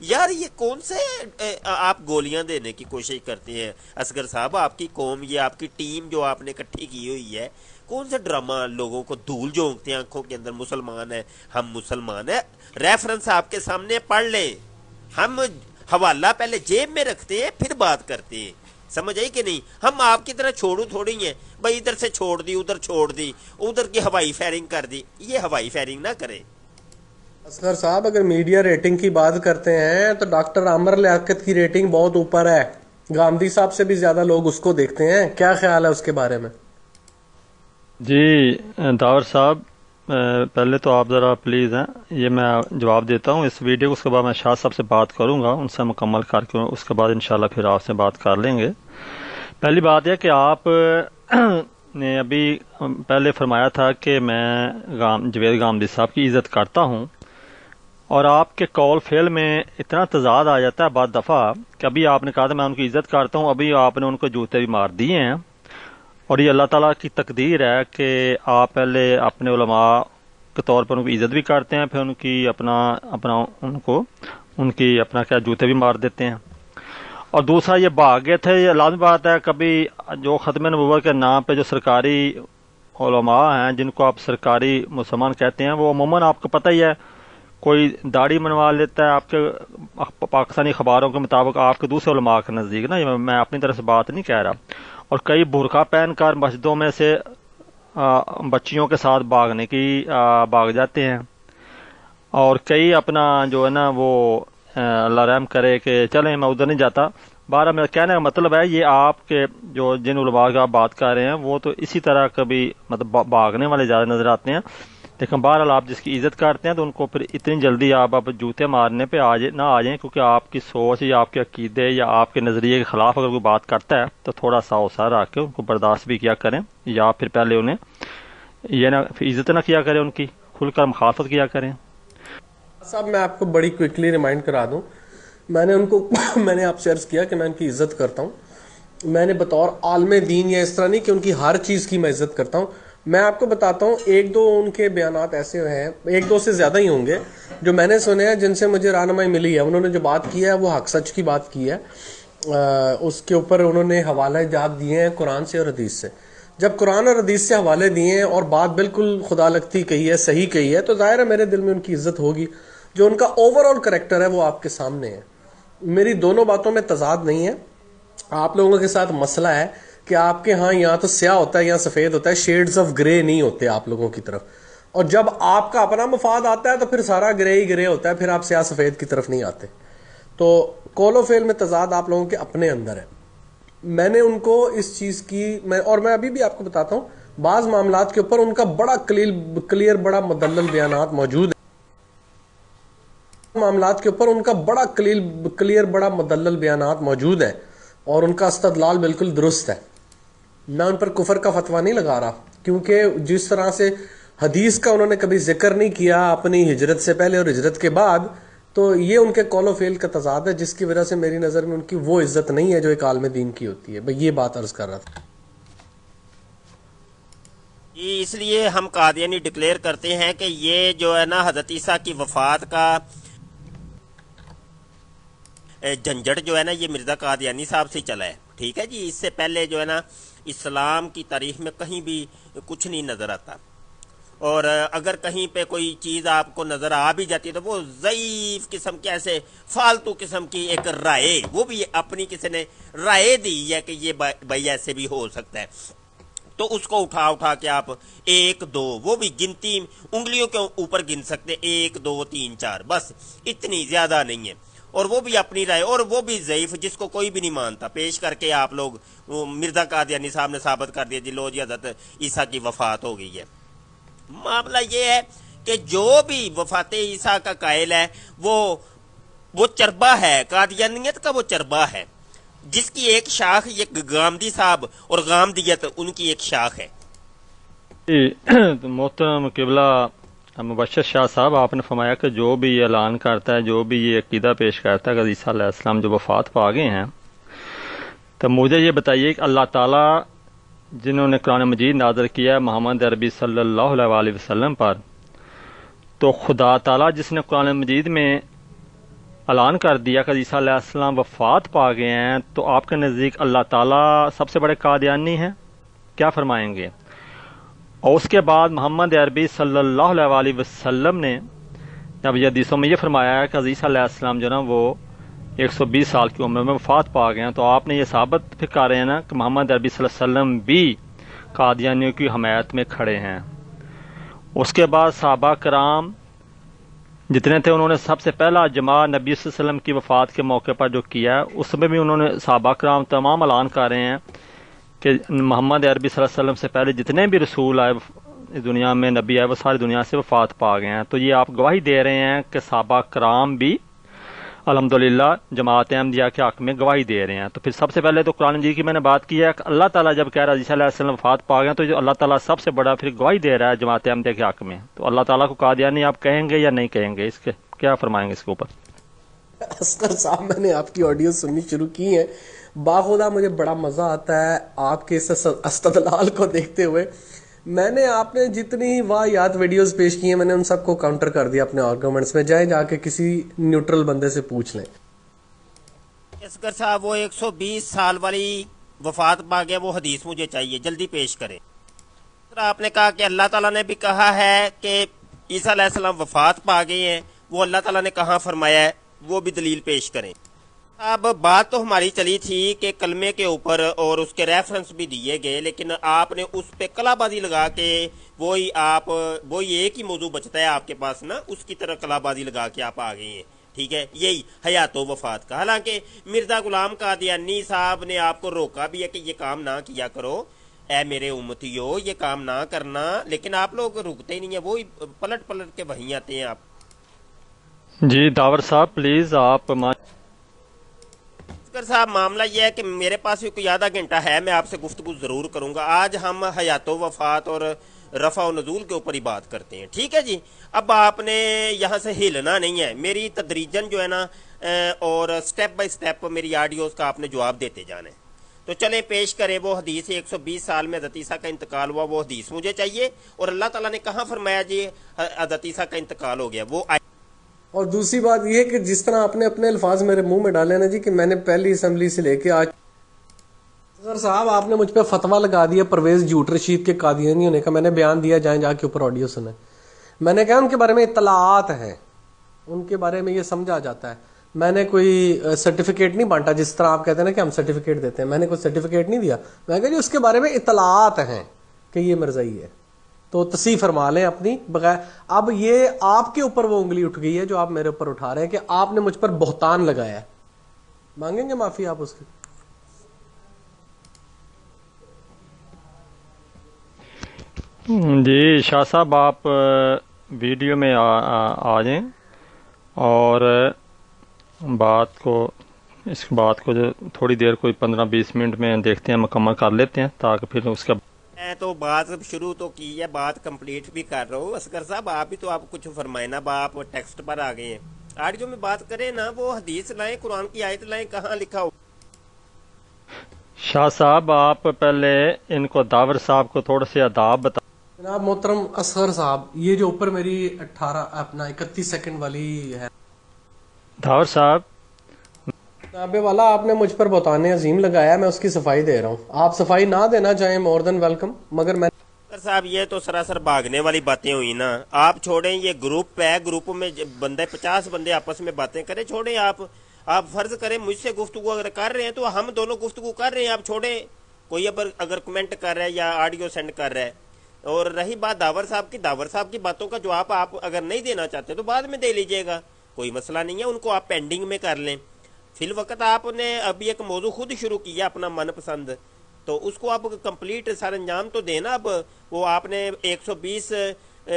یار یہ کون سے آپ گولیاں دینے کی کوشش کرتے ہیں اصغر صاحب؟ آپ کی قوم، یہ آپ کی ٹیم جو آپ نے اکٹھی کی ہوئی ہے، کون سے ڈرامہ لوگوں کو دھول جھونکتے ہیں آنکھوں کے اندر؟ مسلمان ہیں، ہم مسلمان ہیں، ریفرنس آپ کے سامنے پڑھ لیں، ہم حوالہ پہلے جیب میں رکھتے ہیں پھر بات کرتے ہیں، سمجھ آئی کہ نہیں؟ ہم آپ کی طرح چھوڑو تھوڑی ہیں بھائی، ادھر سے چھوڑ دی، ادھر چھوڑ دی، ادھر کی ہوائی فائرنگ کر دی، یہ ہوائی فائرنگ نہ کریں۔ اصغر صاحب اگر میڈیا ریٹنگ کی بات کرتے ہیں تو ڈاکٹر عامر لیاقت کی ریٹنگ بہت اوپر ہے، گاندھی صاحب سے بھی زیادہ لوگ اس کو دیکھتے ہیں، کیا خیال ہے اس کے بارے میں؟ جی داور صاحب، پہلے تو آپ ذرا پلیز ہیں، یہ میں جواب دیتا ہوں اس ویڈیو کو، اس کے بعد میں شاہ صاحب سے بات کروں گا، ان سے مکمل کر کے اس کے بعد انشاءاللہ پھر آپ سے بات کر لیں گے۔ پہلی بات یہ کہ آپ نے ابھی پہلے فرمایا تھا کہ میں جوید گامدی صاحب کی عزت کرتا ہوں، اور آپ کے قول فعل میں اتنا تضاد آ جاتا ہے بعض دفعہ کہ ابھی آپ نے کہا تھا میں ان کی عزت کرتا ہوں، ابھی آپ نے ان کو جوتے بھی مار دیے ہیں، اور یہ اللہ تعالیٰ کی تقدیر ہے کہ آپ پہلے اپنے علماء کے طور پر ان کی عزت بھی کرتے ہیں، پھر ان کی اپنا کیا جوتے بھی مار دیتے ہیں۔ اور دوسرا یہ بھاگ گئے تھے، یہ لازمی بات ہے، کبھی جو ختم نبوت کے نام پہ جو سرکاری علماء ہیں جن کو آپ سرکاری مسلمان کہتے ہیں، وہ عموماً آپ کو پتہ ہی ہے، کوئی داڑھی منوا لیتا ہے آپ کے پاکستانی اخباروں کے مطابق آپ کے دوسرے علماء کے نزدیک نا، یہ میں اپنی طرف سے بات نہیں کہہ رہا، اور کئی برقع پہن کر مسجدوں میں سے بچیوں کے ساتھ بھاگ جاتے ہیں، اور کئی اپنا جو ہے نا وہ اللہ رحم کرے کہ چلیں میں ادھر نہیں جاتا۔ بارہ میرا کہنے کا مطلب ہے یہ آپ کے جو جن علماء کی آپ بات کر رہے ہیں وہ تو اسی طرح کبھی مطلب بھاگنے والے زیادہ نظر آتے ہیں، لیکن بہرحال آپ جس کی عزت کرتے ہیں تو ان کو پھر اتنی جلدی آپ جوتے مارنے پہ نہ آ جائیں، کیونکہ آپ کی سوچ یا آپ کے عقیدے یا آپ کے نظریے کے خلاف اگر کوئی بات کرتا ہے تو تھوڑا سا اوسار رکھ کے ان کو برداشت بھی کیا کریں، یا پھر پہلے انہیں یہ نہ عزت نہ کیا کریں، ان کی کھل کر مخالفت کیا کریں۔ صاحب میں آپ کو بڑی کوئکلی ریمائنڈ کرا دوں، میں نے آپ سے عرض کیا کہ میں ان کی عزت کرتا ہوں، میں نے بطور عالم دین یا اس طرح نہیں کہ ان کی ہر چیز کی میں عزت کرتا ہوں، میں آپ کو بتاتا ہوں ایک دو ان کے بیانات ایسے ہیں، ایک دو سے زیادہ ہی ہوں گے جو میں نے سنے ہیں، جن سے مجھے رہنمائی ملی ہے، انہوں نے جو بات کی ہے وہ حق سچ کی بات کی ہے، اس کے اوپر انہوں نے حوالہ جات دیے ہیں قرآن سے اور حدیث سے۔ جب قرآن اور حدیث سے حوالے دیے ہیں اور بات بالکل خدا لگتی کہی ہے، صحیح کہی ہے، تو ظاہر ہے میرے دل میں ان کی عزت ہوگی۔ جو ان کا اوور آل کریکٹر ہے وہ آپ کے سامنے ہے، میری دونوں باتوں میں تضاد نہیں ہے۔ آپ لوگوں کے ساتھ مسئلہ ہے کہ آپ کے ہاں یہاں تو سیاہ ہوتا ہے یہاں سفید ہوتا ہے، شیڈز آف گرے نہیں ہوتے آپ لوگوں کی طرف، اور جب آپ کا اپنا مفاد آتا ہے تو پھر سارا گرے ہی گرے ہوتا ہے، پھر آپ سیاہ سفید کی طرف نہیں آتے۔ تو قول و فعل میں تضاد آپ لوگوں کے اپنے اندر ہے۔ میں نے ان کو اس چیز کی اور میں ابھی بھی آپ کو بتاتا ہوں، بعض معاملات کے اوپر ان کا بڑا کلیئر بڑا مدلل بیانات موجود ہے، معاملات کے اوپر ان کا بڑا کلیئر بڑا مدلل بیانات موجود ہے، اور ان کا استدلال بالکل درست ہے۔ میں ان پر کفر کا فتویٰ نہیں لگا رہا، کیونکہ جس طرح سے حدیث کا انہوں نے کبھی ذکر نہیں کیا اپنی ہجرت سے پہلے اور ہجرت کے بعد، تو یہ ان کے قول و فعل کا تضاد ہے، جس کی وجہ سے میری نظر میں ان کی وہ عزت نہیں ہے جو ایک عالم دین کی ہوتی ہے۔ بھئی یہ بات عرض کر رہا تھا۔ اس لیے ہم قادیانی ڈکلیئر کرتے ہیں کہ یہ جو ہے نا حضرت عیسیٰ کی وفات کا جھنجٹ جو ہے نا یہ مرزا قادیانی صاحب سے چلا ہے، ٹھیک ہے جی۔ اس سے پہلے جو ہے نا اسلام کی تاریخ میں کہیں بھی کچھ نہیں نظر آتا، اور اگر کہیں پہ کوئی چیز آپ کو نظر آ بھی جاتی ہے تو وہ ضعیف قسم کی ایسے فالتو قسم کی ایک رائے، وہ بھی اپنی کسی نے رائے دی ہے کہ یہ بھائی ایسے بھی ہو سکتا ہے، تو اس کو اٹھا کے آپ ایک دو، وہ بھی گنتی انگلیوں کے اوپر گن سکتے، 1 2 3 4، بس اتنی زیادہ نہیں ہے، اور وہ بھی اپنی رائے، اور وہ بھی ضعیف جس کو کوئی بھی نہیں مانتا، پیش کر کے آپ لوگ مرزا قادیانی صاحب نے ثابت کر دیا جی لو جی حضرت عیسیٰ کی وفات ہو گئی ہے۔ معاملہ یہ ہے کہ جو بھی وفات عیسیٰ کا قائل ہے وہ چربا ہے، قادیانیت کا وہ چربا ہے، جس کی ایک شاخ یہ گامدی صاحب اور غامدیت ان کی ایک شاخ ہے۔ محترم قبلہ مبشر شاہ صاحب، آپ نے فرمایا کہ جو بھی یہ اعلان کرتا ہے، جو بھی یہ عقیدہ پیش کرتا ہے کہ عیسیٰ علیہ السلام جو وفات پا گئے ہیں، تو مجھے یہ بتائیے کہ اللہ تعالیٰ جنہوں نے قرآن مجید نازل کیا ہے محمد عربی صلی اللہ علیہ وسلم پر، تو خدا تعالیٰ جس نے قرآن مجید میں اعلان کر دیا کہ عیسیٰ علیہ السلام وفات پا گئے ہیں، تو آپ کے نزدیک اللہ تعالیٰ سب سے بڑے قادیانی ہیں؟ کیا فرمائیں گے؟ اور اس کے بعد محمد عربی صلی اللہ علیہ وسلم نے جب یہ حدیثوں میں یہ فرمایا ہے کہ عیسیٰ علیہ السلام جو نا وہ 120 سال کی عمر میں وفات پا گئے ہیں، تو آپ نے یہ ثابت پھر کر رہے ہیں نا کہ محمد عربی صلی اللہ علیہ وسلم بھی قادیانیوں کی حمایت میں کھڑے ہیں۔ اس کے بعد صحابہ کرام جتنے تھے، انہوں نے سب سے پہلا جمعہ نبی صلی اللہ علیہ وسلم کی وفات کے موقع پر جو کیا ہے، اس میں بھی انہوں نے صحابہ کرام تمام اعلان کر رہے ہیں کہ محمد عربی صلی اللہ علیہ وسلم سے پہلے جتنے بھی رسول آئے اس دنیا میں، نبی آئے، وہ ساری دنیا سے وفات پا گئے ہیں۔ تو یہ آپ گواہی دے رہے ہیں کہ صحابہ کرام بھی الحمدللہ جماعت احمدیہ کے حق میں گواہی دے رہے ہیں۔ تو پھر سب سے پہلے تو قرآن مجید کی میں نے بات کی ہے کہ اللہ تعالیٰ جب کہہ رہا ہے عیسیٰ علیہ السلام وفات پا گئے ہیں، تو جو اللہ تعالیٰ سب سے بڑا پھر گواہی دے رہا ہے جماعت احمدیہ کے حق میں، تو اللہ تعالیٰ کو قادیانی آپ کہیں گے یا نہیں کہیں گے؟ اس کے کیا فرمائیں گے اس کے اوپر؟ اصغر صاحب، میں نے آپ کی آڈیو سننی شروع کی ہے، باخدا مجھے بڑا مزہ آتا ہے آپ کے اس استدلال کو دیکھتے ہوئے۔ میں نے آپ نے جتنی واہ ویڈیوز پیش کی ہیں، میں نے ان سب کو کاؤنٹر کر دیا اپنے آرگومنٹس میں۔ جائیں جا کے کسی نیوٹرل بندے سے پوچھ لیں۔ اصغر صاحب، وہ 120 سال والی وفات پا گیا، وہ حدیث مجھے چاہیے، جلدی پیش کریں۔ آپ نے کہا کہ اللہ تعالیٰ نے بھی کہا ہے کہ عیسیٰ علیہ السلام وفات پا گئے ہیں، وہ اللہ تعالیٰ نے کہاں فرمایا ہے، وہ بھی دلیل پیش کریں۔ اب بات تو ہماری چلی تھی کہ کلمے کے اوپر اور اس کے ریفرنس بھی دیے گئے، لیکن آپ نے اس پہ کلا بازی لگا کے وہی ایک ہی موضوع بچتا ہے آپ کے پاس نا، اس کی طرح کلا بازی لگا کے آپ آ گئے ہیں، ٹھیک ہے، یہی حیات و وفات کا۔ حالانکہ مرزا غلام قادیانی صاحب نے آپ کو روکا بھی ہے کہ یہ کام نہ کیا کرو، اے میرے امتیو، یہ کام نہ کرنا، لیکن آپ لوگ رکتے ہی نہیں ہیں، وہی پلٹ پلٹ کے وہیں آتے ہیں آپ۔ جی داور صاحب پلیز آپ صاحب، معاملہ یہ ہے کہ میرے پاس بھی کوئی آدھا گھنٹہ ہے، میں آپ سے گفتگو ضرور کروں گا۔ آج ہم حیات و وفات اور رفع و نزول کے اوپر ہی بات کرتے ہیں، ٹھیک ہے جی۔ اب آپ نے یہاں سے ہلنا نہیں ہے، میری تدریجن جو ہے نا اور سٹیپ بائی سٹیپ میری آڈیوز کا آپ نے جواب دیتے جانا ہے۔ تو چلیں پیش کریں وہ حدیث 120 سال میں حضرت عیسیٰ کا انتقال ہوا، وہ حدیث مجھے چاہیے، اور اللہ تعالیٰ نے کہاں فرمایا جی حضرت عیسیٰ کا انتقال ہو گیا، وہ اور دوسری بات یہ کہ جس طرح آپ نے اپنے الفاظ میرے منہ میں ڈالے نا جی کہ میں نے پہلی اسمبلی سے لے کے آج، سر صاحب آپ نے مجھ پہ فتویٰ لگا دیا پرویز جھوٹ رشید کے قادیانی ہونے کا۔ میں نے بیان دیا، جائیں جا کے اوپر آڈیو سنیں۔ میں نے کہا ان کے بارے میں اطلاعات ہیں، ان کے بارے میں یہ سمجھا جاتا ہے۔ میں نے کوئی سرٹیفکیٹ نہیں بانٹا، جس طرح آپ کہتے ہیں نا کہ ہم سرٹیفکیٹ دیتے ہیں، میں نے کوئی سرٹیفکیٹ نہیں دیا۔ میں کہا جی اس کے بارے میں اطلاعات ہیں کہ یہ مرزائی ہے، تو تصحیح فرما لیں اپنی بغیر۔ اب یہ آپ کے اوپر وہ انگلی اٹھ گئی ہے جو آپ میرے اوپر اٹھا رہے ہیں کہ آپ نے مجھ پر بہتان لگایا ہے، مانگیں گے معافی آپ اس کی؟ جی شاہ صاحب آپ ویڈیو میں آ جائیں اور اس بات کو جو تھوڑی دیر کوئی 15-20 منٹ میں دیکھتے ہیں، مکمل کر لیتے ہیں، تاکہ پھر اس کا میں تو بات شروع تو کی ہے، بات کمپلیٹ بھی کر رہا ہوں۔ اصغر صاحب آپ بھی تو آپ کچھ فرمائے نا، آپ ٹیکسٹ پر آ گئے ہیں، آڈیو میں بات کریں نا، وہ حدیث لائیں، قرآن کی آیت لائیں، کہاں لکھا ہو؟ شاہ صاحب آپ پہلے ان کو داور صاحب کو تھوڑے سے آداب بتا۔ جناب محترم اصغر صاحب، یہ جو اوپر میری 31 سیکنڈ والی ہے، داور صاحب جناب والا آپ نے مجھ پر بہتان عظیم لگایا، میں اس کی صفائی دے رہا ہوں۔ آپ صفائی نہ دینا چاہیں مور دین ویلکم، مگر میں صاحب یہ تو سراسر بھاگنے والی باتیں ہوئی نا۔ آپ چھوڑیں، یہ گروپ ہے، گروپ میں 50 بندے آپس میں باتیں کریں، چھوڑیں آپ فرض کریں مجھ سے گفتگو اگر کر رہے ہیں تو ہم دونوں گفتگو کر رہے ہیں، آپ چھوڑیں۔ کوئی اگر کمنٹ کر رہا ہے یا آڈیو سینڈ کر رہا ہے، اور رہی بات داور صاحب کی باتوں کا جواب آپ اگر نہیں دینا چاہتے تو بعد میں دے لیجئے گا، کوئی مسئلہ نہیں ہے، ان کو آپ پینڈنگ میں کر لیں۔ فی الوقت آپ نے ابھی ایک موضوع خود شروع کیا اپنا من پسند، تو اس کو آپ کمپلیٹ سر انجام تو دینا۔ اب وہ آپ نے 120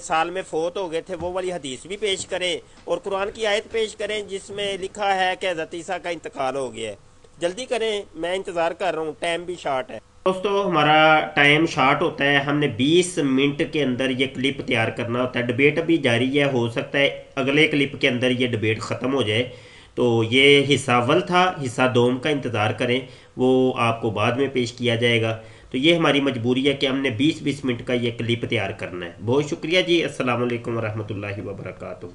سال میں فوت ہو گئے تھے، وہ والی حدیث بھی پیش کریں اور قرآن کی آیت پیش کریں جس میں لکھا ہے کہ حضرت عیسیٰ کا انتقال ہو گیا ہے۔ جلدی کریں، میں انتظار کر رہا ہوں، ٹائم بھی شارٹ ہے۔ دوستو ہمارا ٹائم شارٹ ہوتا ہے، ہم نے 20 منٹ کے اندر یہ کلپ تیار کرنا ہوتا ہے، ڈیبیٹ ابھی جاری ہے، ہو سکتا ہے اگلے کلپ کے اندر یہ ڈیبیٹ ختم ہو جائے۔ تو یہ حصہ اول تھا، حصہ دوم کا انتظار کریں، وہ آپ کو بعد میں پیش کیا جائے گا۔ تو یہ ہماری مجبوری ہے کہ ہم نے 20 منٹ کا یہ کلپ تیار کرنا ہے۔ بہت شکریہ جی، السلام علیکم ورحمۃ اللہ وبرکاتہ۔